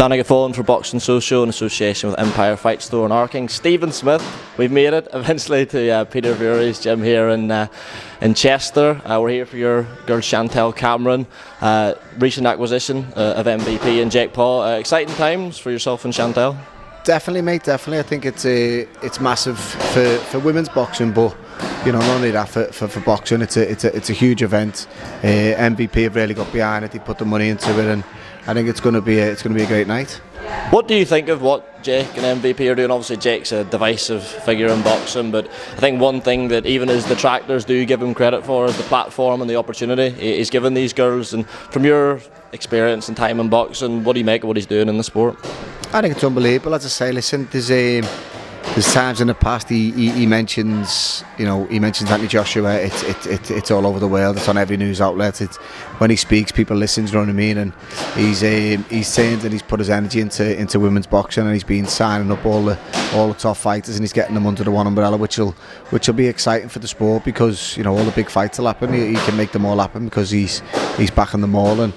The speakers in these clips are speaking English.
Danny Gilfillan for Boxing Social in association with Empire Fight Store in Arking. Stephen Smith, we've made it eventually to Peter Fury's gym here in Chester. We're here for your girl Chantel Cameron, recent acquisition of MVP and Jake Paul. Exciting times for yourself and Chantel. Definitely, mate. Definitely. I think it's massive for women's boxing, but not only that for boxing. It's a huge event. MVP have really got behind it. They put the money into it, and I think it's going to be a great night. What do you think of what Jake and MVP are doing? Obviously, Jake's a divisive figure in boxing, but I think one thing that even as detractors do give him credit for is the platform and the opportunity he's given these girls. And from your experience and time in boxing, what do you make of what he's doing in the sport? I think it's unbelievable. As I say, listen, there's times in the past he mentions Anthony Joshua. It's all over the world. It's on every news outlet. When he speaks, people listen. You know what I mean? And he's saying that he's put his energy into women's boxing, and he's been signing up all the top fighters, and he's getting them under the one umbrella, which will be exciting for the sport, because all the big fights will happen. He can make them all happen because he's backing them all, and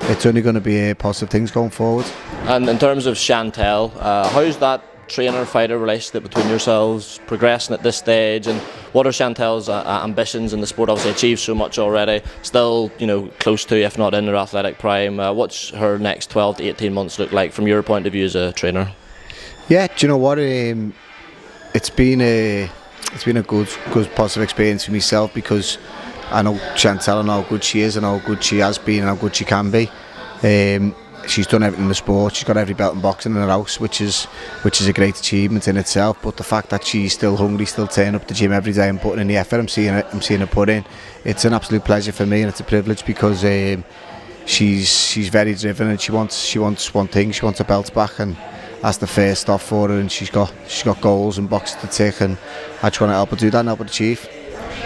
it's only going to be positive things going forward. And in terms of Chantel, how's that trainer-fighter relationship between yourselves progressing at this stage, and what are Chantel's ambitions in the sport? Obviously achieved so much already, still close to, if not in her athletic prime. What's her next 12 to 18 months look like from your point of view as a trainer? Yeah, do you know what? It's been a good positive experience for myself, because I know Chantel and how good she is and how good she has been and how good she can be. She's done everything in the sport. She's got every belt in boxing in her house, which is a great achievement in itself. But the fact that she's still hungry, still turning up to the gym every day and putting in the effort, I'm seeing her put in. It's an absolute pleasure for me, and it's a privilege, because she's very driven, and she wants one thing. She wants her belts back, and that's the first stop for her. And she's got goals and boxes to tick, and I just want to help her do that and help her achieve.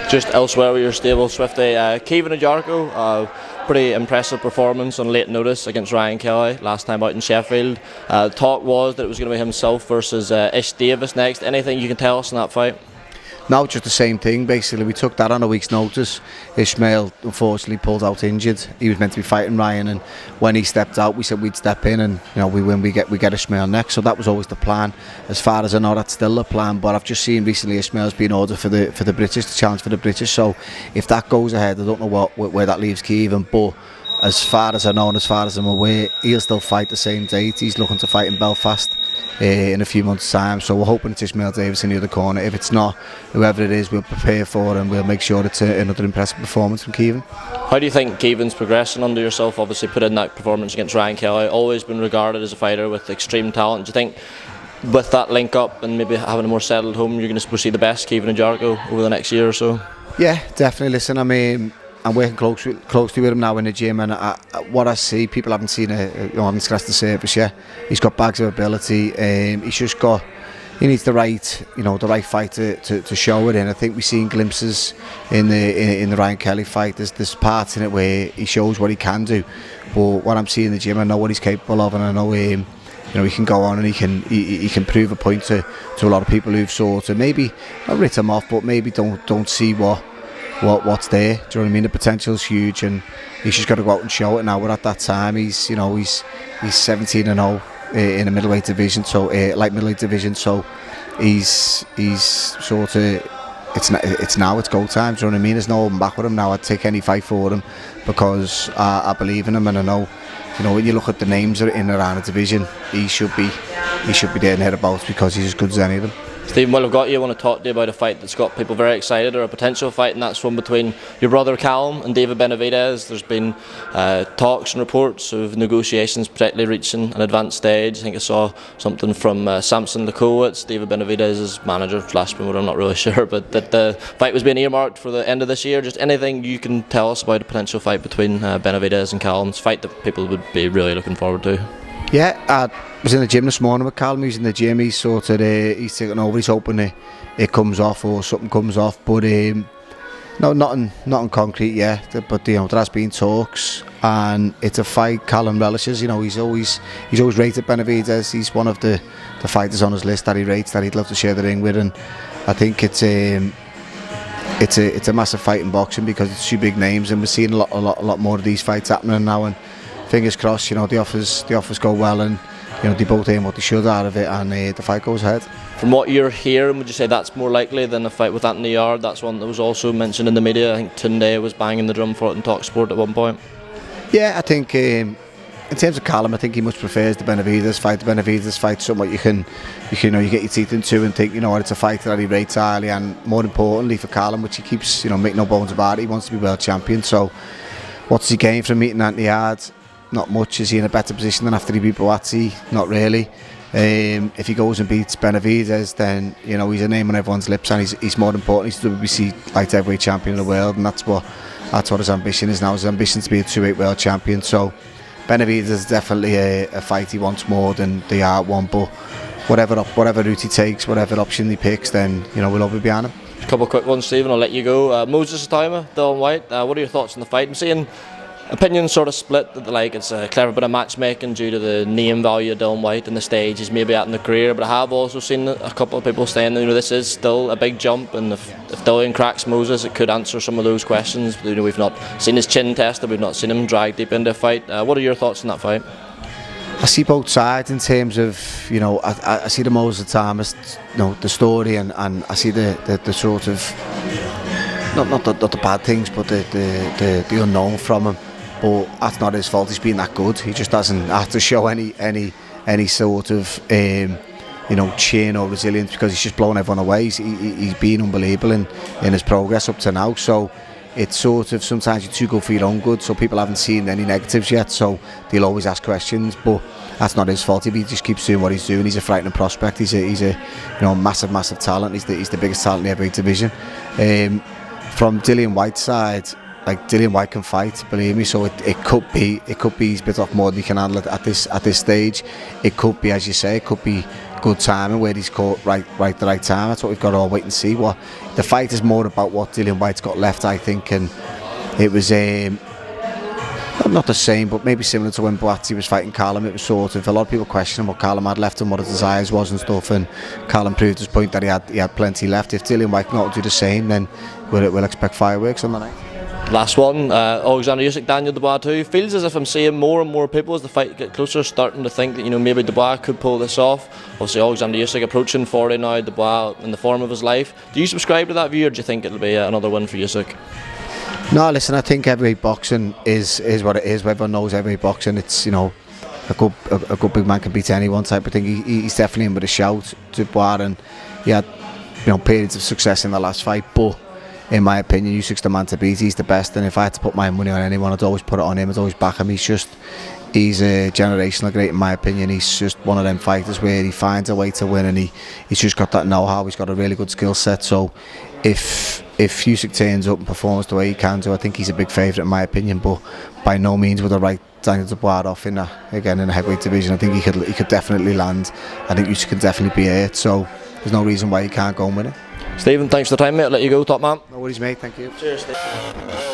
Just elsewhere with your stable, Swifty, Kevin and Jarko, pretty impressive performance on late notice against Ryan Kelly last time out in Sheffield. Talk was that it was going to be himself versus Ish Davis next. Anything you can tell us in that fight? No, just the same thing. Basically, we took that on a week's notice. Ishmael unfortunately pulled out injured. He was meant to be fighting Ryan, and when he stepped out, we said we'd step in, and we win. We get Ishmael next. So that was always the plan. As far as I know, that's still the plan. But I've just seen recently Ishmael's been ordered for the British, to challenge for the British. So if that goes ahead, I don't know where that leaves Kevin. But as far as I know and as far as I'm aware, he'll still fight the same date. He's looking to fight in Belfast in a few months' time, so we're hoping it's Ishmael Davis in the other corner. If it's not, whoever it is, we'll prepare for it, and we'll make sure it's another impressive performance from Kevin. How do you think Kevin's progressing under yourself? Obviously put in that performance against Ryan Kelly, always been regarded as a fighter with extreme talent. Do you think with that link up and maybe having a more settled home, you're going to see the best Kevin and Jarko over the next year or so? Yeah, definitely. Listen, I'm working closely with him now in the gym, and what I see, people haven't seen haven't scratched the surface yet. He's got bags of ability. He needs the right fight to show it in. I think we've seen glimpses in the Ryan Kelly fight. There's parts in it where he shows what he can do, but what I'm seeing in the gym, I know what he's capable of, and I know he can go on and he can prove a point to a lot of people who've sort of maybe not written him off, but maybe don't see what's there. Do you know what I mean? The potential's huge, and he's just got to go out and show it now. We're at that time. He's 17-0 in a middleweight division, so light middleweight division. So he's sort of it's go time. Do you know what I mean? There's no holding back with him now. I'd take any fight for him, because I believe in him, and I know when you look at the names that are in and around the division, he should be there and hereabouts, because he's as good as any of them. Stephen, while I've got you, I want to talk to you about a fight that's got people very excited, or a potential fight, and that's one between your brother Callum and David Benavidez. There's been talks and reports of negotiations particularly reaching an advanced stage. I think I saw something from Samson Lekowitz, David Benavidez's manager / promoter, I'm not really sure, but that the fight was being earmarked for the end of this year. Just anything you can tell us about a potential fight between Benavidez and Callum? It's a fight that people would be really looking forward to. Yeah, I was in the gym this morning with Callum. He's in the gym. He's sort of he's taking over. He's hoping it comes off, or something comes off. But no, nothing concrete yet. But there has been talks, and it's a fight Callum relishes. He's always rated Benavidez. He's one of the fighters on his list that he rates, that he'd love to share the ring with. And I think it's a massive fight in boxing, because it's two big names, and we're seeing a lot more of these fights happening now. And fingers crossed, the offers go well, and they both aim what they should out of it, and the fight goes ahead. From what you're hearing, would you say that's more likely than a fight with Anthony Yarde? That's one that was also mentioned in the media. I think Tunde was banging the drum for it in TalkSport at one point. Yeah, I think in terms of Callum, I think he much prefers the Benavidez fight. The Benavidez fight, something you get your teeth into and think, it's a fight that he rates highly, and more importantly for Callum, which he keeps, make no bones about it, he wants to be world champion. So, what's he gained from meeting Anthony Yarde? Not much. Is he in a better position than after he beat Boazzi? Not really. If he goes and beats Benavidez, then he's a name on everyone's lips, and he's more important. He's the WBC light heavyweight champion of the world, and that's what his ambition is now. His ambition to be a 2-weight world champion. So Benavidez is definitely a fight he wants more than the Yarde one. But whatever route he takes, whatever option he picks, then we'll all be behind him. A couple of quick ones, Stephen. I'll let you go. Moses Itauma Dillian Whyte. What are your thoughts on the fight? I'm seeing opinions sort of split that it's a clever bit of matchmaking due to the name value of Dillian Whyte and the stage he's maybe at in the career, but I have also seen a couple of people saying this is still a big jump, and if Dillian cracks Moses, it could answer some of those questions. We've not seen his chin tested, we've not seen him dragged deep into a fight. What are your thoughts on that fight? I see both sides in terms of I see the Moses Itauma, the story, and I see the sort of not the bad things, but the unknown from him. But that's not his fault. He's been that good. He just doesn't have to show any sort of chin or resilience, because he's just blown everyone away. He's been unbelievable in his progress up to now. So it's sort of, sometimes you're too good for your own good. So people haven't seen any negatives yet. So they'll always ask questions. But that's not his fault. If he just keeps doing what he's doing, he's a frightening prospect. He's a massive talent. He's the biggest talent in the heavyweight division. From Dillian Whyte's side, Dillian Whyte can fight, believe me. So it could be he's bit off more than he can handle it at this stage. It could be, as you say, it could be good timing where he's caught right the right time. That's what we've got to all wait and see. What the fight is more about what Dillian Whyte's got left, I think, and it was not the same, but maybe similar to when Boazzi was fighting Callum. It was sort of a lot of people questioning what Callum had left and what his desires was and stuff, and Callum proved his point that he had plenty left. If Dillian Whyte can not do the same, then we'll expect fireworks on the night. Last one, Alexander Usyk, Daniel Dubois too. Feels as if I'm seeing more and more people as the fight gets closer starting to think that maybe Dubois could pull this off. Obviously Alexander Usyk approaching 40 now, Dubois in the form of his life. Do you subscribe to that view, or do you think it'll be another win for Usyk? No, listen, I think heavyweight boxing is what it is. Everyone knows heavyweight boxing. It's a good big man can beat anyone type of thing. He's definitely in with a shout, Dubois, and he had periods of success in the last fight, but in my opinion, Usyk's the man to beat. He's the best, and if I had to put my money on anyone, I'd always put it on him. I'd always back him. He's a generational great, in my opinion. He's just one of them fighters where he finds a way to win, and he's just got that know-how. He's got a really good skill set. So if Usyk turns up and performs the way he can do, I think he's a big favourite in my opinion. But by no means would I write Daniel Dubois off in the heavyweight division. I think he could definitely land. I think Usyk can definitely be hurt. So there's no reason why he can't go and win it. Stephen, thanks for the time, mate. I'll let you go, top man. No worries, mate. Thank you. Cheers, Stephen.